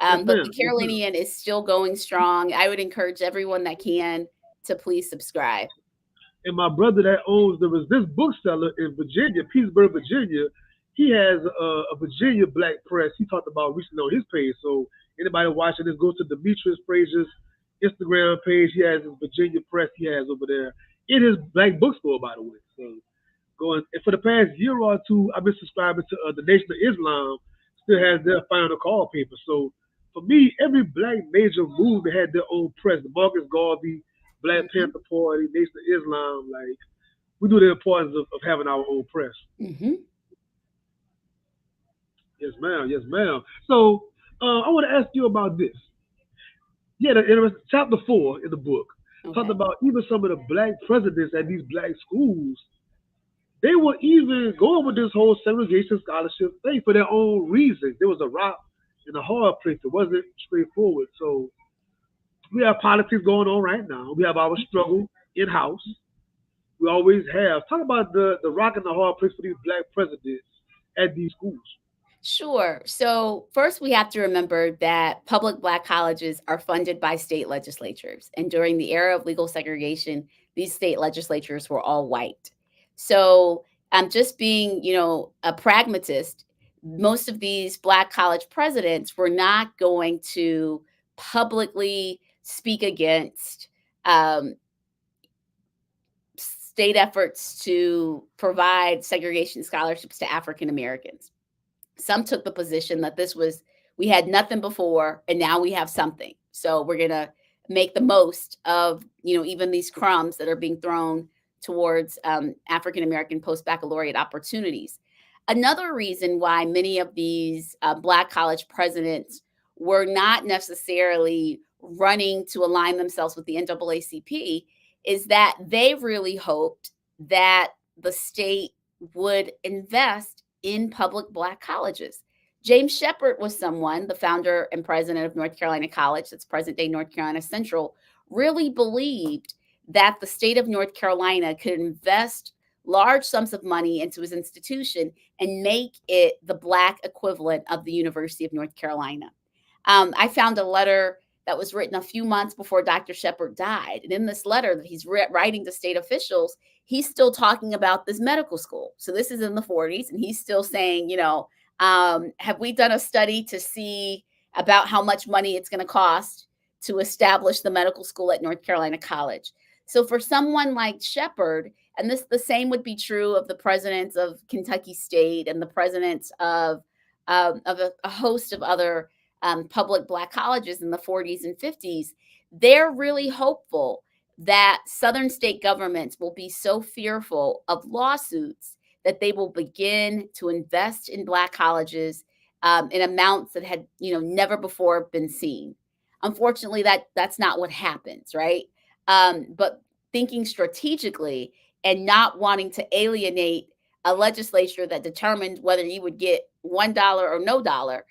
Yes, But the ma'am. Yes, ma'am. Carolinian is still going strong. I would encourage everyone that can to please subscribe. And my brother that owns there was this bookseller in Virginia, Petersburg, Virginia. He has a Virginia Black press. He talked about recently on his page. So anybody watching this, go to Demetrius Frazier's Instagram page. He has his Virginia press he has over there in his Black bookstore, by the way. So going and for the past year or two, I've been subscribing to the Nation of Islam. Still has their final call paper. So for me, every Black major movement had their own press. The Marcus Garvey, Black Hmm. Panther Party, Nation of Islam. Like we knew the importance of having our own press. Hmm. Yes, ma'am. Yes, ma'am. So I want to ask you about this. Yeah, in chapter 4 in the book talked Okay. about even some of the Black presidents at these Black schools. They were even going with this whole segregation scholarship thing for their own reasons. There was a rock and a hard place. It wasn't straightforward. So we have politics going on right now. We have our struggle in house. We always have. Talk about the rock and the hard place for these Black presidents at these schools. Sure. So, first, we have to remember that public Black colleges are funded by state legislatures. And during the era of legal segregation, these state legislatures were all white. So, just being, a pragmatist, most of these Black college presidents were not going to publicly speak against um, state efforts to provide segregation scholarships to African Americans. Some took the position that we had nothing before and now we have something. So we're going to make the most of, even these crumbs that are being thrown towards African American post baccalaureate opportunities. Another reason why many of these Black college presidents were not necessarily running to align themselves with the NAACP is that they really hoped that the state would invest in public Black colleges. James Shepard was someone, the founder and president of North Carolina College, that's present day North Carolina Central, really believed that the state of North Carolina could invest large sums of money into his institution and make it the Black equivalent of the University of North Carolina. I found a letter that was written a few months before Dr. Shepard died. And in this letter that he's writing to state officials, he's still talking about this medical school. So this is in the 40s, and he's still saying, have we done a study to see about how much money it's going to cost to establish the medical school at North Carolina College? So for someone like Shepard, and this the same would be true of the presidents of Kentucky State and the presidents of a host of other public Black colleges in the 40s and 50s, they're really hopeful that Southern state governments will be so fearful of lawsuits that they will begin to invest in Black colleges in amounts that had never before been seen. Unfortunately, that's not what happens, right? But thinking strategically and not wanting to alienate a legislature that determined whether you would get $1 or no dollar,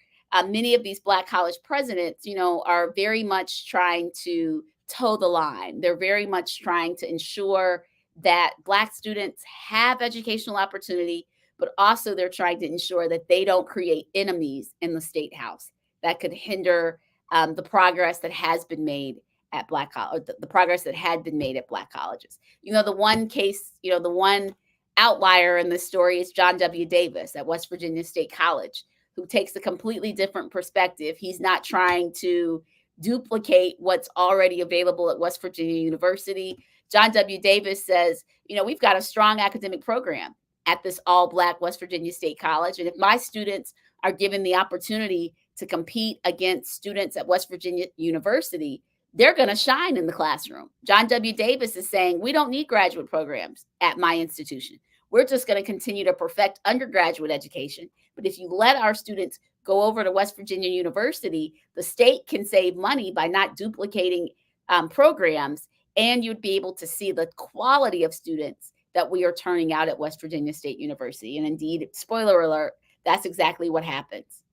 many of these Black college presidents, are very much trying to toe the line. They're very much trying to ensure that Black students have educational opportunity, but also they're trying to ensure that they don't create enemies in the state house that could hinder the progress that has been made at Black college, the progress that had been made at Black colleges. The one case, the one outlier in this story is John W. Davis at West Virginia State College, who takes a completely different perspective. He's not trying to duplicate what's already available at West Virginia University. John W. Davis says, we've got a strong academic program at this all Black West Virginia State College. And if my students are given the opportunity to compete against students at West Virginia University, they're going to shine in the classroom. John W. Davis is saying, we don't need graduate programs at my institution. We're just going to continue to perfect undergraduate education. But if you let our students go over to West Virginia University, the state can save money by not duplicating programs, and you'd be able to see the quality of students that we are turning out at West Virginia State University. And indeed, spoiler alert, that's exactly what happens.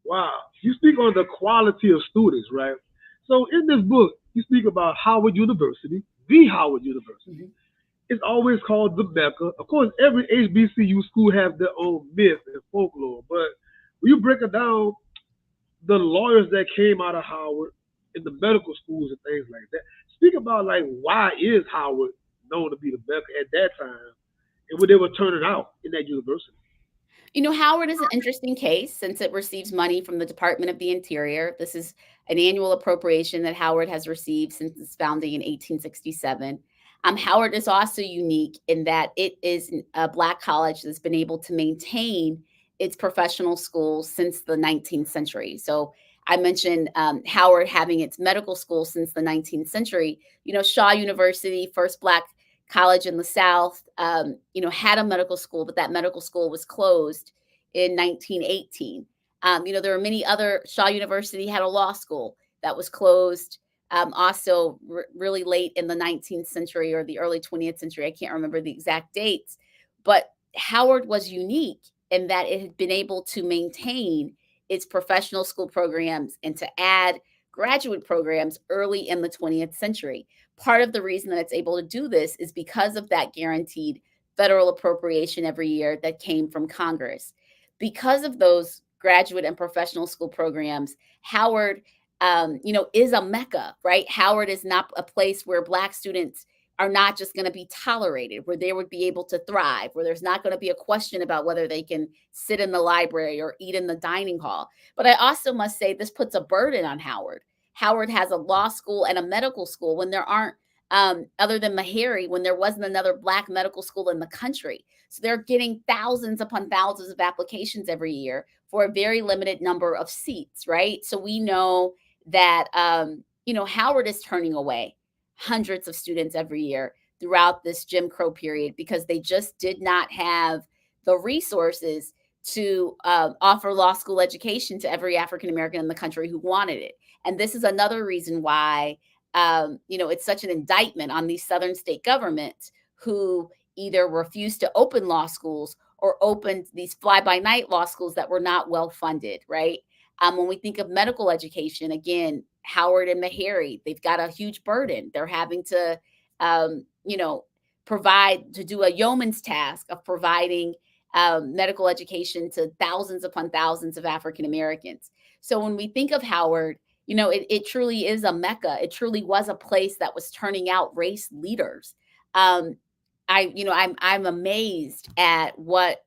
Wow. You speak on the quality of students, right? So in this book, you speak about Howard University, the Howard University. Mhm. It's always called the Mecca. Of course, every HBCU school has their own myth and folklore, but when you break it down, the lawyers that came out of Howard in the medical schools and things like that, speak about like why is Howard known to be the Mecca at that time and when they were turning out in that university. Howard is an interesting case since it receives money from the Department of the Interior. This is an annual appropriation that Howard has received since its founding in 1867. Howard is also unique in that it is a Black college that's been able to maintain its professional schools since the 19th century. So I mentioned Howard having its medical school since the 19th century. Shaw University, first Black college in the South, had a medical school, but that medical school was closed in 1918. There are many other. Shaw University had a law school that was closed also really late in the 19th century or the early 20th century. I can't remember the exact dates, but Howard was unique in that it had been able to maintain its professional school programs and to add graduate programs early in the 20th century. Part of the reason that it's able to do this is because of that guaranteed federal appropriation every year that came from Congress. Because of those graduate and professional school programs, Howard, is a mecca, right? Howard is not a place where Black students are not just going to be tolerated, where they would be able to thrive, where there's not going to be a question about whether they can sit in the library or eat in the dining hall. But I also must say this puts a burden on Howard. Howard has a law school and a medical school when there aren't, other than Meharry, when there wasn't another Black medical school in the country. So they're getting thousands upon thousands of applications every year for a very limited number of seats, right? So we know that, Howard is turning away hundreds of students every year throughout this Jim Crow period because they just did not have the resources to offer law school education to every African American in the country who wanted it. And this is another reason why, it's such an indictment on these Southern state governments who either refused to open law schools or opened these fly by night law schools that were not well funded, right? When we think of medical education, again, Howard and Meharry, they've got a huge burden. They're having to, um, you know, provide to do a yeoman's task of providing medical education to thousands upon thousands of African Americans. So when we think of Howard, it truly is a mecca. It truly was a place that was turning out race leaders. Um, I'm amazed at what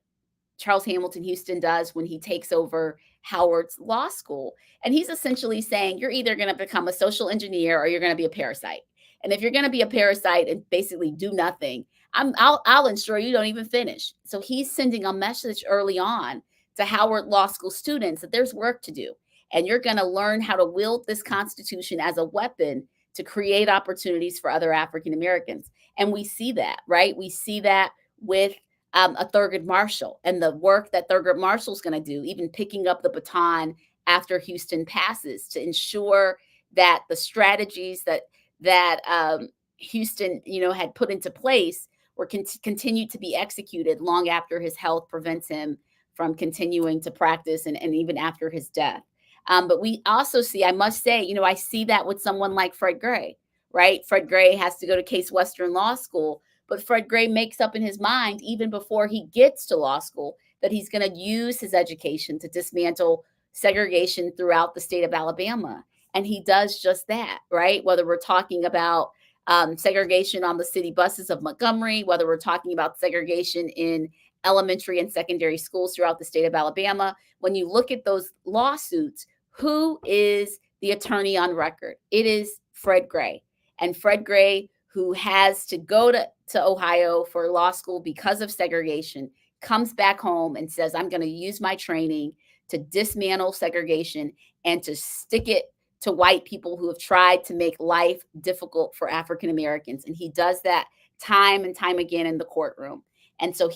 Charles Hamilton Houston does when he takes over Howard's law school. And he's essentially saying you're either going to become a social engineer or you're going to be a parasite. And if you're going to be a parasite and basically do nothing, I'll ensure you don't even finish. So he's sending a message early on to Howard Law School students that there's work to do. And you're going to learn how to wield this Constitution as a weapon to create opportunities for other African Americans. And we see that, right? We see that with a Thurgood Marshall and the work that Thurgood Marshall's going to do, even picking up the baton after Houston passes to ensure that the strategies that Houston, had put into place were continued to be executed long after his health prevents him from continuing to practice and even after his death. But we also see, I must say, I see that with someone like Fred Gray, right? Fred Gray has to go to Case Western Law School, but Fred Gray makes up in his mind, even before he gets to law school, that he's going to use his education to dismantle segregation throughout the state of Alabama. And he does just that, right? Whether we're talking about segregation on the city buses of Montgomery, whether we're talking about segregation in elementary and secondary schools throughout the state of Alabama, when you look at those lawsuits, who is the attorney on record? It is Fred Gray. And Fred Gray, who has to go to Ohio for law school because of segregation, comes back home and says, I'm going to use my training to dismantle segregation and to stick it to white people who have tried to make life difficult for African Americans. And he does that time and time again in the courtroom. And so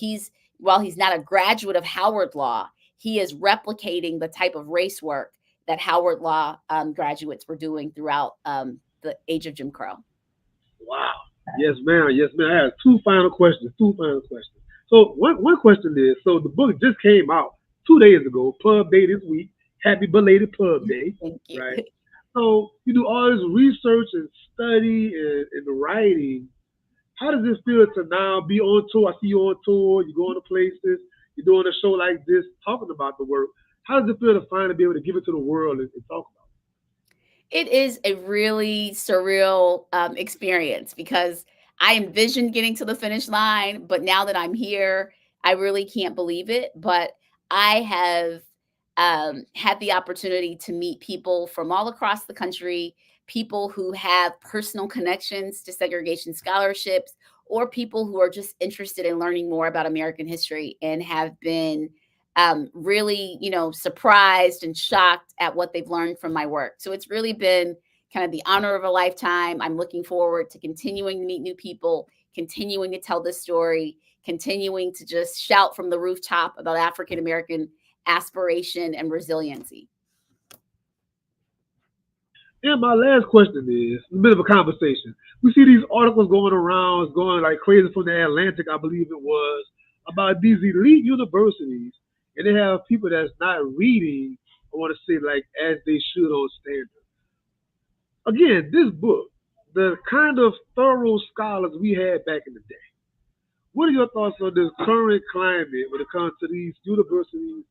while he's not a graduate of Howard Law, he is replicating the type of race work that Howard Law graduates were doing throughout the age of Jim Crow. Wow. Yes, ma'am. Yes, ma'am. I have two final questions. Two final questions. So one question is, so the book just came out 2 days ago, Pub Day this week. Happy belated Pub Day, Thank you. right? So you do all this research and study and writing. How does it feel to now be on tour? I see you on tour. You're going to places. You're doing a show like this, talking about the work. How does it feel to finally be able to give it to the world and talk about It is a really surreal experience because I envisioned getting to the finish line, but now that I'm here, I really can't believe it. But I have had the opportunity to meet people from all across the country, people who have personal connections to segregation scholarships, or people who are just interested in learning more about American history and have been really, surprised and shocked at what they've learned from my work. So it's really been kind of the honor of a lifetime. I'm looking forward to continuing to meet new people, continuing to tell this story, continuing to just shout from the rooftop about African American aspiration and resiliency. it? And my last question is a bit of a conversation. We see these articles going around, it's going like crazy from the Atlantic, I believe it was, about these elite universities, and they have people that's not reading. I want to say like as they should on standard. Again, this book, the kind of thorough scholars we had back in the day. What are your thoughts on this current climate when it comes to these universities,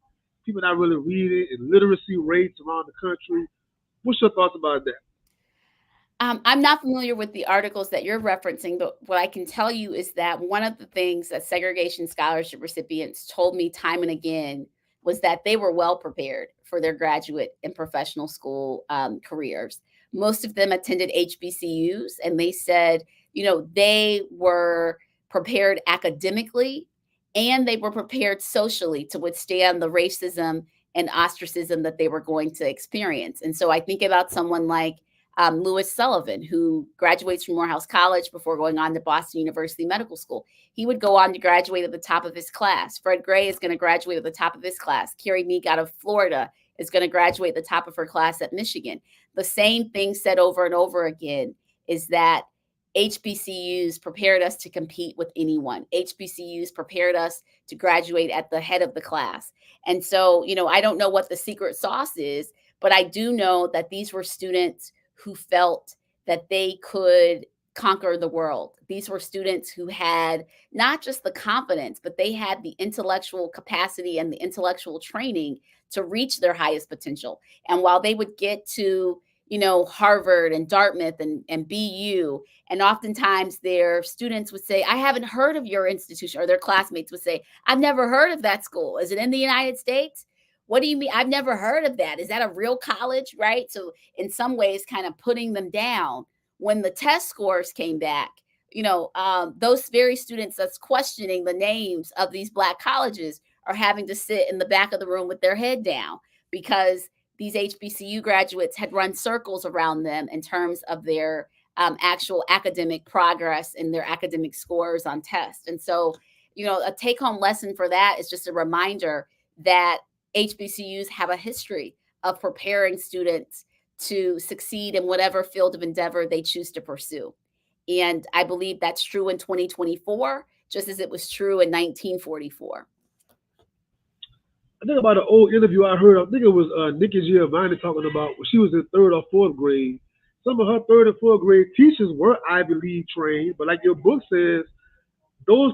people not really reading, and literacy rates around the country? What's your thoughts about that? I'm not familiar with the articles that you're referencing, but what I can tell you is that one of the things that segregation scholarship recipients told me time and again was that they were well prepared for their graduate and professional school careers. Most of them attended HBCUs, and they said, they were prepared academically and they were prepared socially to withstand the racism and ostracism that they were going to experience. And so I think about someone like Lewis Sullivan, who graduates from Morehouse College before going on to Boston University Medical School. He would go on to graduate at the top of his class. Fred Gray is going to graduate at the top of his class. Carrie Meek out of Florida is going to graduate at the top of her class at Michigan. The same thing said over and over again is that HBCUs prepared us to compete with anyone. HBCUs prepared us to graduate at the head of the class. And so, I don't know what the secret sauce is, but I do know that these were students who felt that they could conquer the world. These were students who had not just the confidence, but they had the intellectual capacity and the intellectual training to reach their highest potential. And while they would get to, Harvard and Dartmouth and BU, and oftentimes their students would say, I haven't heard of your institution, or their classmates would say, I've never heard of that school. Is it in the United States? What do you mean? I've never heard of that. Is that a real college? Right. So, in some ways, kind of putting them down. When the test scores came back, those very students that's questioning the names of these Black colleges are having to sit in the back of the room with their head down because these HBCU graduates had run circles around them in terms of their actual academic progress and their academic scores on tests. And so, a take home lesson for that is just a reminder that HBCUs have a history of preparing students to succeed in whatever field of endeavor they choose to pursue. And I believe that's true in 2024, just as it was true in 1944. I think about an old interview I heard. I think it was Nikki Giovanni talking about when she was in third or fourth grade. Some of her third and fourth grade teachers were Ivy League trained, but like your book says, those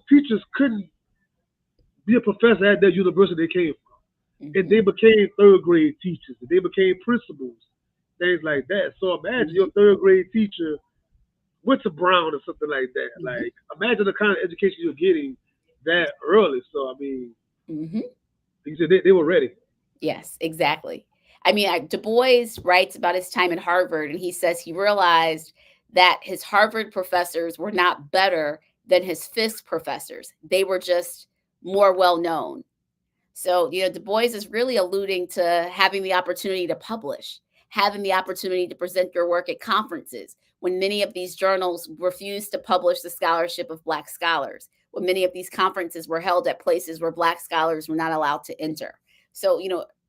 teachers couldn't be a professor at that university they came from, and they Mhm. became third grade teachers. And they became principals, things like that. So imagine your Mhm. third grade teacher went to Brown or something like that. Mhm. Like imagine the kind of education you're getting that early. So I mean, Mhm. like you said, they were ready. Yes, exactly. I mean, Du Bois writes about his time at Harvard, and he says he realized that his Harvard professors were not better than his Fisk professors. They were just more well known. So, Du Bois is really alluding to having the opportunity to publish, having the opportunity to present your work at conferences, when many of these journals refused to publish the scholarship of Black scholars, when many of these conferences were held at places where Black scholars were not allowed to enter. So,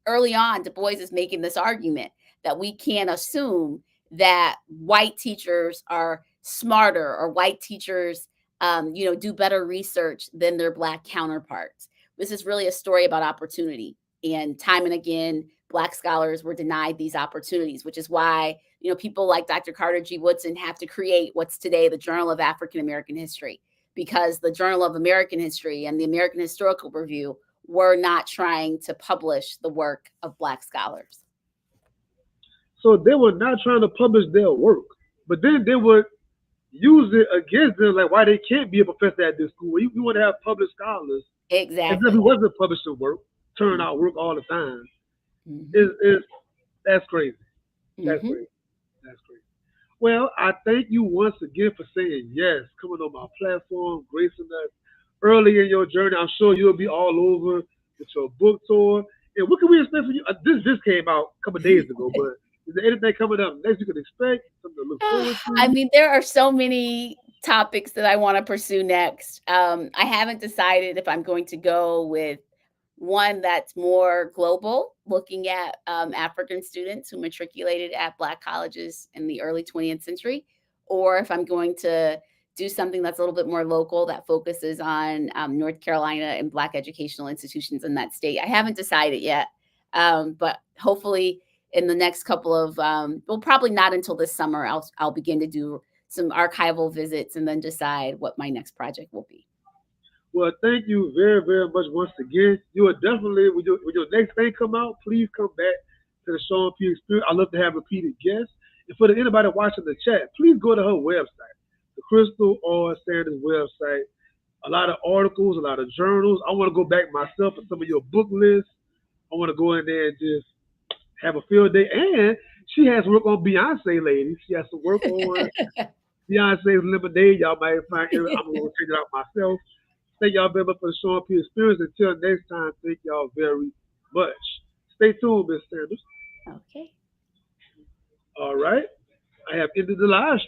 early on, Du Bois is making this argument that we can't assume that white teachers are smarter or white teachers, do better research than their Black counterparts. This is really a story about opportunity. And time and again, Black scholars were denied these opportunities, which is why, people like Dr. Carter G. Woodson have to create what's today the Journal of African American History, because the Journal of American History and the American Historical Review were not trying to publish the work of Black scholars. So they were not trying to publish their work, but then they would use it against them, like why they can't be a professor at this school. We want to have published scholars, as if we Exactly. wasn't publishing work, turn out Mm-hmm. work all the time. Mm-hmm. Is That's crazy. That's Mm-hmm. crazy. That's crazy. Well, I thank you once again for saying yes, coming on my platform, gracing us early in your journey. I'm sure you'll be all over with your book tour. And what can we expect from you? This just came out a couple of days ago, but is there anything coming up next you can expect? Something to look forward I to? mean, there are so many topics that I want to pursue next. I haven't decided if I'm going to go with one that's more global, looking at African students who matriculated at Black colleges in the early 20th century, or if I'm going to do something that's a little bit more local that focuses on North Carolina and Black educational institutions in that state. I haven't decided yet, but hopefully in the next couple of well, probably not until this summer, I'll begin to do some archival visits and then decide what my next project will be. Well, thank you very, very much once again. You are definitely, when your next thing come out, please come back to the Sean P Experience. I love to have repeated guests. And for anybody watching the chat, please go to her website, the Crystal R. Sanders website. A lot of articles, a lot of journals. I want to go back myself for some of your book lists. I want to go in there and just have a field day. And she has work on Beyonce, ladies. She has some work on Beyonce's Lemonade. Y'all might find it. I'm going to check it out myself. Thank y'all very much for the Sean P Experience. Until next time, thank y'all very much. Stay tuned, Miss Sanders. Okay. All right. I have ended the live